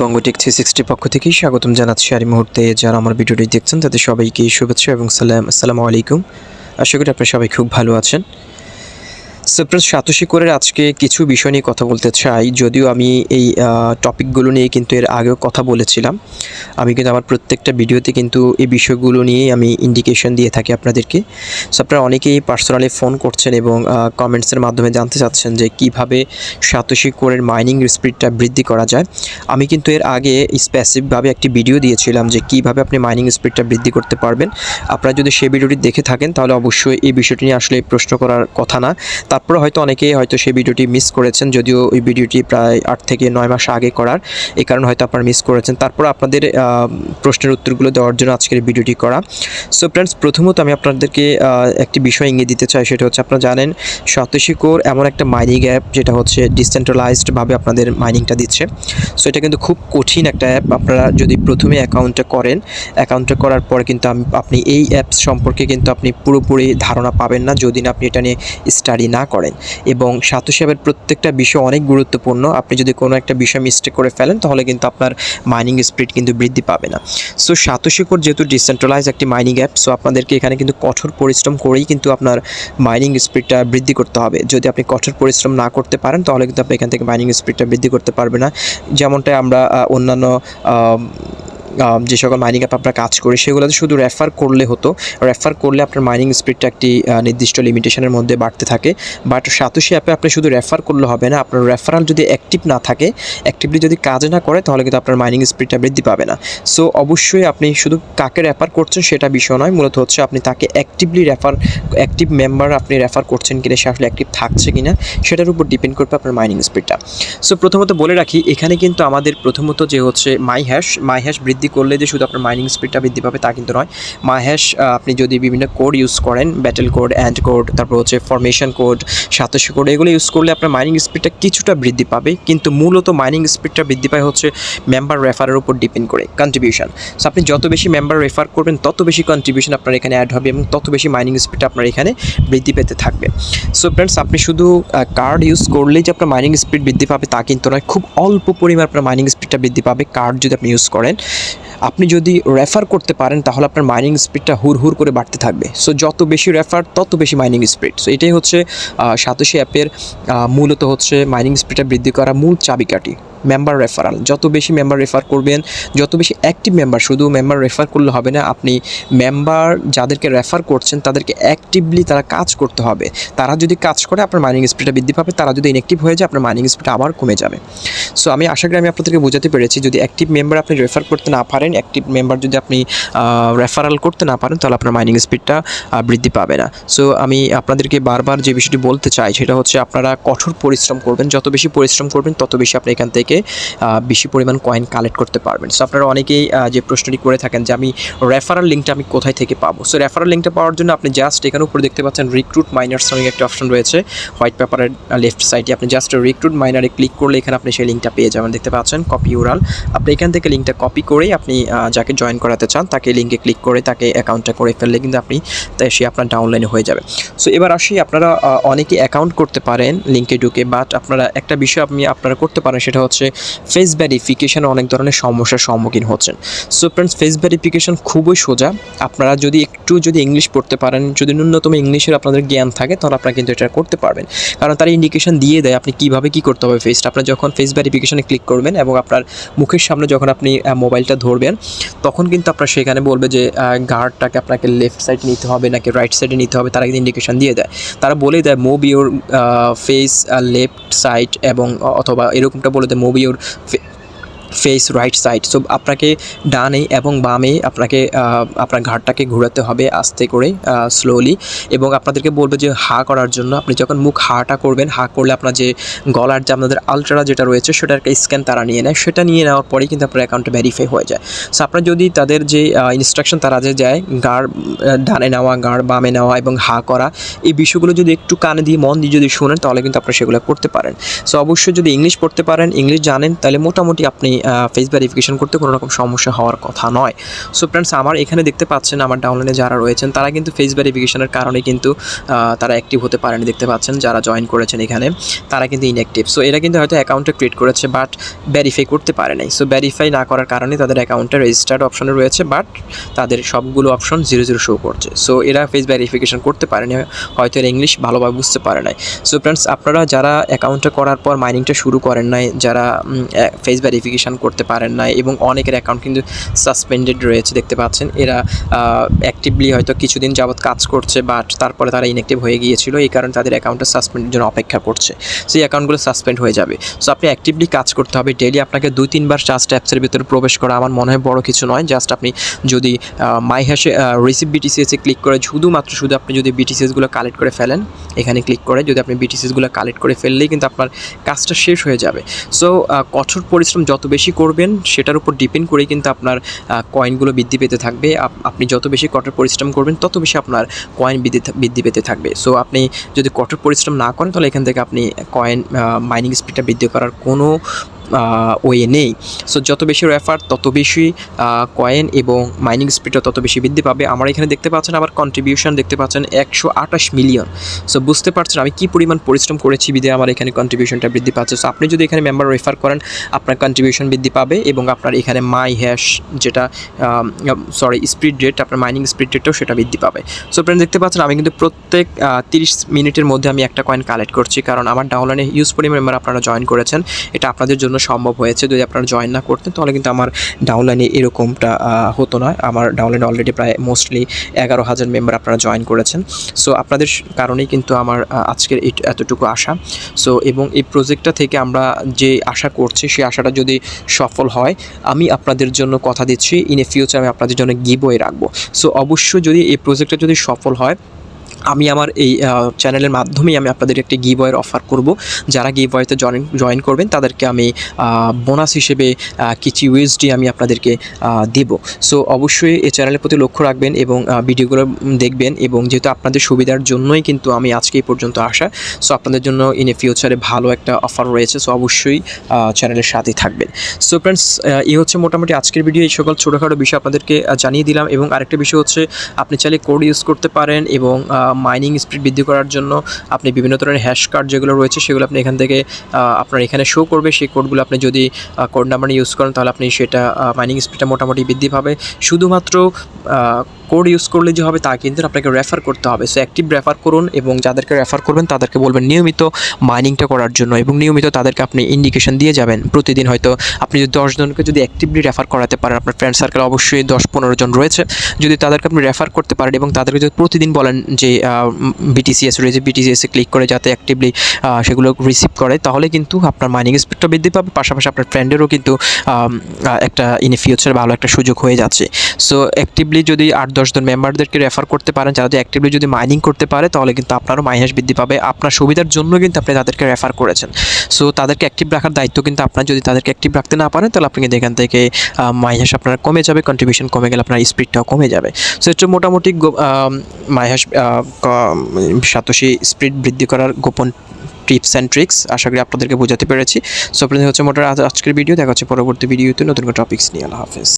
বঙ্গটেক 360 পক্ষ থেকে স্বাগতম জানাচ্ছি। আর এই মুহূর্তে যারা আমার ভিডিওটি দেখছেন তাদের সবাইকে শুভেচ্ছা এবং সালাম। আসসালামু আলাইকুম। আশা করি আপনারা সবাই খুব ভালো আছেন। ফ্রেন্ডস, সাতোশি কোরের আজকে কিছু বিষয় নিয়ে কথা বলতে চাই। যদিও আমি এই টপিকগুলো নিয়ে কিন্তু এর আগেও কথা বলেছিলাম। আমি কিন্তু আমার প্রত্যেকটা ভিডিওতে কিন্তু এই বিষয়গুলো নিয়েই আমি ইন্ডিকেশন দিয়ে থাকি আপনাদেরকে। সো আপনারা অনেকেই পার্সোনালি ফোন করছেন এবং কমেন্টসের মাধ্যমে জানতে চাচ্ছেন যে কিভাবে সাতোশি কোরের মাইনিং স্পিডটা বৃদ্ধি করা যায়। আমি কিন্তু এর আগে স্পেসিফিকভাবে একটি ভিডিও দিয়েছিলাম যে কিভাবে আপনি মাইনিং স্পিডটা বৃদ্ধি করতে পারবেন। আপনারা যদি সেই ভিডিওটি দেখে থাকেন তাহলে অবশ্যই এই বিষয়টি নিয়ে আসলে প্রশ্ন করার কথা না। তারপরে হয়তো অনেকেই সেই ভিডিওটি মিস করেছেন, যদিও ওই ভিডিওটি প্রায় 8 থেকে 9 মাস আগে করার, এই কারণে হয়তো আপনারা মিস করেছেন। তারপর আপনাদের প্রশ্নের উত্তরগুলো দেওয়ার জন্য আজকের ভিডিওটি করা। সো ফ্রেন্ডস, প্রথমত আমি আপনাদেরকে একটি বিষয় ইঙ্গিত দিতে চাই। সেটা হচ্ছে, আপনারা জানেন সাতোশি কোর এমন একটা মাইনিং অ্যাপ যেটা হচ্ছে ডিসেন্ট্রালাইজডভাবে আপনাদের মাইনিংটা দিচ্ছে। সো এটা কিন্তু খুব কঠিন একটা অ্যাপ। আপনারা যদি প্রথমে অ্যাকাউন্টটা করার পরে কিন্তু আপনি এই অ্যাপস সম্পর্কে কিন্তু আপনি পুরোপুরি ধারণা পাবেন না যদি না আপনি এটা নিয়ে স্টাডি না করেন। এবং সাতোশি অ্যাপের প্রত্যেকটা বিষয় অনেক গুরুত্বপূর্ণ। আপনি যদি কোনো একটা বিষয় মিস্টেক করে ফেলেন তাহলে কিন্তু আপনার মাইনিং স্পিড কিন্তু বৃদ্ধি পাবে না। সো সাতোশি কোর যেহেতু ডিসেন্ট্রালাইজ একটি মাইনিং অ্যাপ, সো আপনাদেরকে এখানে কিন্তু কঠোর পরিশ্রম করেই কিন্তু আপনার মাইনিং স্পিডটা বৃদ্ধি করতে হবে। যদি আপনি কঠোর পরিশ্রম না করতে পারেন তাহলে কিন্তু আপনি এখান থেকে মাইনিং স্পিডটা বৃদ্ধি করতে পারবে না। যেমনটাই আমরা অন্যান্য যে সকল মাইনিং অ্যাপ আমরা কাজ করি সেগুলোতে শুধু রেফার করলে হতো। রেফার করলে আপনার মাইনিং স্পিডটা একটি নির্দিষ্ট লিমিটেশনের মধ্যে বাড়তে থাকে। বাট সাতোশি অ্যাপে আপনি শুধু রেফার করলে হবে না। আপনার রেফারাল যদি অ্যাক্টিভ না থাকে, অ্যাক্টিভলি যদি কাজ না করে, তাহলে কিন্তু আপনার মাইনিং স্পিডটা বৃদ্ধি পাবে না। সো অবশ্যই আপনি শুধু কাকে রেফার করছেন সেটা বিষয় নয়, মূলত হচ্ছে আপনি তাকে অ্যাক্টিভ মেম্বার আপনি রেফার করছেন কিনা, সে আসলে অ্যাক্টিভ থাকছে কিনা, সেটার উপর ডিপেন্ড করবে আপনার মাইনিং স্পিডটা। সো প্রথমত বলে রাখি, এখানে কিন্তু আমাদের প্রথমত যে হচ্ছে মাই হ্যাশ বৃদ্ধি করলে যে শুধু আপনার মাইনিং স্পিডটা বৃদ্ধি পাবে তা কিন্তু নয়। মাই হ্যাশ আপনি যদি বিভিন্ন কোড ইউজ করেন, ব্যাটেল কোড, অ্যান্ড কোড, তারপর হচ্ছে ফরমেশন কোড, সাতোশি কোড, এগুলো ইউজ করলে আপনার মাইনিং স্পিডটা কিছুটা বৃদ্ধি পাবে। কিন্তু মূলত মাইনিং স্পিডটা বৃদ্ধি পায় হচ্ছে মেম্বার রেফারের উপর ডিপেন্ড করে, কন্ট্রিবিউশন। সো আপনি যত বেশি মেম্বার রেফার করবেন তত বেশি কন্ট্রিবিউশন আপনার এখানে অ্যাড হবে এবং তত বেশি মাইনিং স্পিডটা আপনার এখানে বৃদ্ধি পেতে থাকবে। সো ফ্রেন্ডস, আপনি শুধু কার্ড ইউজ করলেই যে আপনার মাইনিং স্পিড বৃদ্ধি পাবে তা কিন্তু নয়। খুব অল্প পরিমাণ আপনার মাইনিং স্পিডটা বৃদ্ধি পাবে কার্ড যদি আপনি ইউজ করেন। আপনি যদি রেফার করতে পারেন তাহলে আপনার মাইনিং স্পিডটা হুড় করে বাড়তে থাকবে। সো যত বেশি রেফার তত বেশি মাইনিং স্পিড। সো এটাই হচ্ছে সাতোশি অ্যাপের মূলত হচ্ছে মাইনিং স্পিডটা বৃদ্ধি করা মূল চাবিকাঠি, মেম্বার রেফারাল। যত বেশি মেম্বার রেফার করবেন, যত বেশি অ্যাক্টিভ মেম্বার, শুধু মেম্বার রেফার করলে হবে না, আপনি মেম্বার যাদেরকে রেফার করছেন তাদেরকে অ্যাক্টিভলি তারা কাজ করতে হবে। তারা যদি কাজ করে আপনার মাইনিং স্পিডটা বৃদ্ধি পাবে, তারা যদি ইনঅ্যাক্টিভ হয়ে যায় আপনার মাইনিং স্পিডটা আবার কমে যাবে। সো আমি আশা করি আমি আপনাদেরকে বোঝাতে পেরেছি। যদি অ্যাক্টিভ মেম্বার আপনি রেফার করতে না পারেন, অ্যাক্টিভ মেম্বার যদি আপনি রেফারাল করতে না পারেন, তাহলে আপনার মাইনিং স্পিডটা বৃদ্ধি পাবে না। সো আমি আপনাদেরকে বারবার যে বিষয়টি বলতে চাই সেটা হচ্ছে, আপনারা কঠোর পরিশ্রম করবেন। যত বেশি পরিশ্রম করবেন তত বেশি আপনি এখান থেকে বেশি পরিমাণ কয়েন কালেক্ট করতে পারবেন। সো আপনারা অনেকেই যে প্রশ্নটি করে থাকেন যে আমি রেফারাল লিঙ্কটা আমি কোথায় থেকে পাবো। সো রেফারাল লিঙ্কটা পাওয়ার জন্য আপনি জাস্ট এখানে উপরে দেখতে পাচ্ছেন রিক্রুট মাইনার্স নামে একটা অপশন রয়েছে হোয়াইট পেপারের লেফট সাইডে। আপনি জাস্ট রিক্রুট মাইনারে ক্লিক করলে এখানে আপনি সেই লিঙ্কটা পেয়ে যাবেন। দেখতে পাচ্ছেন কপি ইউআরএল। আপনি এখান থেকে লিঙ্কটা কপি করেই আপনি যাকে জয়েন করাতে চান তাকে লিঙ্কে ক্লিক করে তাকে অ্যাকাউন্টটা করে ফেললে কিন্তু আপনি সে আপনার ডাউনলাইনে হয়ে যাবে। সো এবার আসি, আপনারা অনেকে অ্যাকাউন্ট করতে পারেন লিঙ্কে ঢুকে, বাট আপনারা একটা বিষয় আপনারা করতে পারেন, সেটা হচ্ছে ফেস ভেরিফিকেশন অনেক ধরনের সমস্যার সম্মুখীন হচ্ছেন। সো ফ্রেন্ডস, ফেস ভেরিফিকেশন খুবই সোজা। আপনারা যদি ইংলিশ পড়তে পারেন, যদি ন্যূনতম ইংলিশের আপনাদের জ্ঞান থাকে, তাহলে আপনারা কিন্তু এটা করতে পারবেন। কারণ তারা ইন্ডিকেশন দিয়ে দেয় আপনি কীভাবে কী করতে হবে ফেসটা। আপনারা যখন ফেস ভেরিফিকেশনে ক্লিক করবেন এবং আপনার মুখের সামনে যখন আপনি মোবাইলটা ধরবেন, তখন কিন্তু আপনার সেখানে বলবে যে গার্ডটাকে আপনাকে লেফট সাইড নিতে হবে নাকি রাইট সাইডে নিতে হবে। তারা কিন্তু ইন্ডিকেশন দিয়ে দেয়। তারা বলে দেয় move your face left side, এবং অথবা এরকমটা বলে দেয় move your face right side. So আপনাকে ডানে এবং বামে আপনাকে আপনার ঘাড়টাকে ঘোরাতে হবে আস্তে করে, স্লোলি, এবং আপনাদেরকে বলবে যে হা করার জন্য। আপনি যখন মুখ হাটা করবেন, হা করলে আপনার যে গলার যে আপনাদের আলট্রা যেটা রয়েছে সেটার একটা স্ক্যান তারা নিয়ে নেয়। সেটা নিয়ে নেওয়ার পরেই কিন্তু আপনার অ্যাকাউন্টটা ভেরিফাই হয়ে যায়। সো আপনার যদি তাদের যে ইনস্ট্রাকশন তারা যে যায়, গাড় ডানে নেওয়া, গাড় বামে নেওয়া এবং হা করা, এই বিষয়গুলো যদি একটু কানে দিয়ে মন দিয়ে যদি শোনেন তাহলে কিন্তু আপনারা সেগুলো করতে পারেন। সো অবশ্যই যদি ইংলিশ পড়তে পারেন, ইংলিশ জানেন, তাহলে মোটামুটি আপনি ফেস ভেরিফিকেশন করতে কোনো রকম সমস্যা হওয়ার কথা নয়। সো ফ্রেন্ডস, আমার এখানে দেখতে পাচ্ছেন আমার ডাউনলাইনে যারা রয়েছেন তারা কিন্তু ফেস ভেরিফিকেশনের কারণে কিন্তু তারা অ্যাক্টিভ হতে পারেনি। দেখতে পাচ্ছেন যারা জয়েন করেছেন এখানে তারা কিন্তু ইনঅ্যাক্টিভ। সো এরা কিন্তু হয়তো অ্যাকাউন্টটা ক্রিয়েট করেছে বাট ভেরিফাই করতে পারে নাই। সো ভেরিফাই না করার কারণে তাদের অ্যাকাউন্টটা রেজিস্টার্ড অপশনে রয়েছে বাট তাদের সবগুলো অপশন 0 শো করছে। সো এরা ফেস ভেরিফিকেশন করতে পারেনি, হয়তো এরা ইংলিশ ভালোভাবে বুঝতে পারে নাই। সো ফ্রেন্ডস, আপনারা যারা অ্যাকাউন্টটা করার পর মাইনিংটা শুরু করেন নাই, যারা ফেস ভেরিফিকেশন করতে পারেন নাই এবং অনেকের অ্যাকাউন্ট কিন্তু সাসপেন্ডেড রয়েছে, দেখতে পাচ্ছেন এরা অ্যাক্টিভলি হয়তো কিছুদিন যাবৎ কাজ করছে বাট তারপরে তারা ইনঅ্যাক্টিভ হয়ে গিয়েছিল, এই কারণে তাদের অ্যাকাউন্টটা সাসপেন্ডের জন্য অপেক্ষা করছে। সো এই অ্যাকাউন্টগুলো সাসপেন্ড হয়ে যাবে। সো আপনি অ্যাক্টিভলি কাজ করতে হবে। ডেইলি আপনাকে 2-3 বার জাস্ট অ্যাপসের ভিতরে প্রবেশ করা আমার মনে হয় বড় কিছু নয়। জাস্ট আপনি যদি মাই হ্যাশে রিসিভ বিটিসিএসে ক্লিক করে শুধু আপনি যদি বিটিসিএসগুলো কালেক্ট করে ফেলেন, এখানে ক্লিক করে যদি আপনি বিটিসিএসগুলো কালেক্ট করে ফেললেই কিন্তু আপনার কাজটা শেষ হয়ে যাবে। সো কঠোর পরিশ্রম যত বেশি করবেন সেটার উপর ডিপেন্ড করেই কিন্তু আপনার কয়েনগুলো বৃদ্ধি পেতে থাকবে। আপনি যত বেশি কঠোর পরিশ্রম করবেন তত বেশি আপনার কয়েন বৃদ্ধি পেতে থাকবে। সো আপনি যদি কঠোর পরিশ্রম না করেন তাহলে এখান থেকে আপনি কয়েন মাইনিং স্পিডটা বৃদ্ধি করার কোনো ওয়ে নেই। সো যত বেশি রেফার তত বেশি কয়েন এবং মাইনিং স্পিডটা তত বেশি বৃদ্ধি পাবে। আমার এখানে দেখতে পাচ্ছেন আবার কন্ট্রিবিউশন দেখতে পাচ্ছেন 128 মিলিয়ন। সো বুঝতে পারছেন আমি কী পরিমাণ পরিশ্রম করেছি বিধে আমার এখানে কন্ট্রিবিউশনটা বৃদ্ধি পাচ্ছে। সো আপনি যদি এখানে মেম্বার রেফার করেন আপনার কন্ট্রিবিউশন বৃদ্ধি পাবে এবং আপনার এখানে মাই হ্যাশ যেটা স্পিড রেট, আপনার মাইনিং স্পিড রেটটাও সেটা বৃদ্ধি পাবে। সো ফ্রেন্ড, দেখতে পাচ্ছেন আমি কিন্তু প্রত্যেক 30 মিনিটের মধ্যে আমি একটা কয়েন কালেক্ট করছি, কারণ আমার ডাউনলাইনে হিউজ পরিমাণ মেম্বার আপনারা জয়েন করেছেন। এটা আপনাদের জন্য সম্ভব হয়েছে। যদি আপনারা জয়েন না করতেন তাহলে কিন্তু আমার ডাউনলাইনে এরকমটা হতো না। আমার ডাউনলাইনে অলরেডি প্রায় মোস্টলি 11,000 মেম্বার আপনারা জয়েন করেছেন। সো আপনাদের কারণেই কিন্তু আমার আজকের এতটুকু আশা। সো এবং এই প্রজেক্টটা থেকে আমরা যে আশা করছি সেই আশাটা যদি সফল হয়, আমি আপনাদের জন্য কথা দিচ্ছি ইন এ ফিউচার আমি আপনাদের জন্য গিভওয়ে রাখবো। সো অবশ্যই যদি এই প্রজেক্টটা যদি সফল হয়, আমি আমার এই চ্যানেলের মাধ্যমেই আমি আপনাদের একটি গিভওয়ের অফার করব। যারা গিভওয়েতে জয়েন করবেন তাদেরকে আমি বোনাস হিসেবে কিছু ইউএসডি আমি আপনাদেরকে দেব। সো অবশ্যই এই চ্যানেলের প্রতি লক্ষ্য রাখবেন এবং ভিডিওগুলো দেখবেন, এবং যেহেতু আপনাদের সুবিধার জন্যই কিন্তু আমি আজকে এই পর্যন্ত আসা। সো আপনাদের জন্য ইন এ ফিউচারে ভালো একটা অফার রয়েছে। সো অবশ্যই চ্যানেলের সাথেই থাকবেন। সো ফ্রেন্ডস, এই হচ্ছে মোটামুটি আজকের ভিডিও। এই সকল ছোটোখাটো বিষয় আপনাদেরকে জানিয়ে দিলাম। এবং আরেকটা বিষয় হচ্ছে আপনি চাইলে কোড ইউজ করতে পারেন এবং মাইনিং স্পিড বৃদ্ধি করার জন্য আপনি বিভিন্ন ধরনের হ্যাশ কার্ড যেগুলো রয়েছে সেগুলো আপনি এখান থেকে আপনার এখানে শো করবে। সেই কোডগুলো আপনি যদি কোড নাম্বার ইউজ করেন তাহলে আপনি সেটা মাইনিং স্পিডটা মোটামুটি বৃদ্ধি পাবে। শুধুমাত্র কোড ইউজ করলে যে হবে তা কিন্তু আপনাকে রেফার করতে হবে। সো অ্যাক্টিভ রেফার করুন এবং যাদেরকে রেফার করবেন তাদেরকে বলবেন নিয়মিত মাইনিংটা করার জন্য, এবং নিয়মিত তাদেরকে আপনি ইন্ডিকেশন দিয়ে যাবেন। প্রতিদিন হয়তো আপনি যদি 10 জনকে যদি অ্যাক্টিভলি রেফার করাতে পারেন, আপনার ফ্রেন্ড সার্কেল অবশ্যই 10-15 জন রয়েছে, যদি তাদেরকে আপনি রেফার করতে পারেন এবং তাদেরকে যদি প্রতিদিন বলেন যে বিটিসিএস রয়েছে বিটিসিএসে ক্লিক করে যাতে অ্যাক্টিভলি সেগুলো রিসিভ করে, তাহলে কিন্তু আপনার মাইনিং স্পিডটা বৃদ্ধি পাবে। পাশাপাশি আপনার ফ্রেন্ডেরও কিন্তু একটা ইন ফিউচার ভালো একটা সুযোগ হয়ে যাচ্ছে। সো অ্যাক্টিভলি যদি 8-10 জন মেম্বারদেরকে রেফার করতে পারেন, যারা যদি অ্যাক্টিভলি যদি মাইনিং করতে পারে তাহলে কিন্তু আপনারও মাইনাস বৃদ্ধি পাবে। আপনার সুবিধার জন্য কিন্তু আপনি তাদেরকে রেফার করেছেন। সো তাদেরকে অ্যাক্টিভ রাখার দায়িত্ব কিন্তু আপনার। যদি তাদেরকে অ্যাক্টিভ রাখতে না পারেন তাহলে আপনি কিন্তু এখান থেকে মাইনাস আপনার কমে যাবে, কন্ট্রিবিউশন কমে গেলে আপনার স্পিডটাও কমে যাবে। সো এটা মোটামুটি মাইনাস সাতোশি স্পিড বৃদ্ধি করার গোপন টিপস অ্যান্ড ট্রিক্স আশা করি আপনাদেরকে বোঝাতে পেরেছি। সো আপনাদের হচ্ছে মোটামুটি আজকের ভিডিও। দেখা হচ্ছে পরবর্তী ভিডিওতে নতুন কোনো টপিকস নিয়ে। আল্লাহ হাফেজ।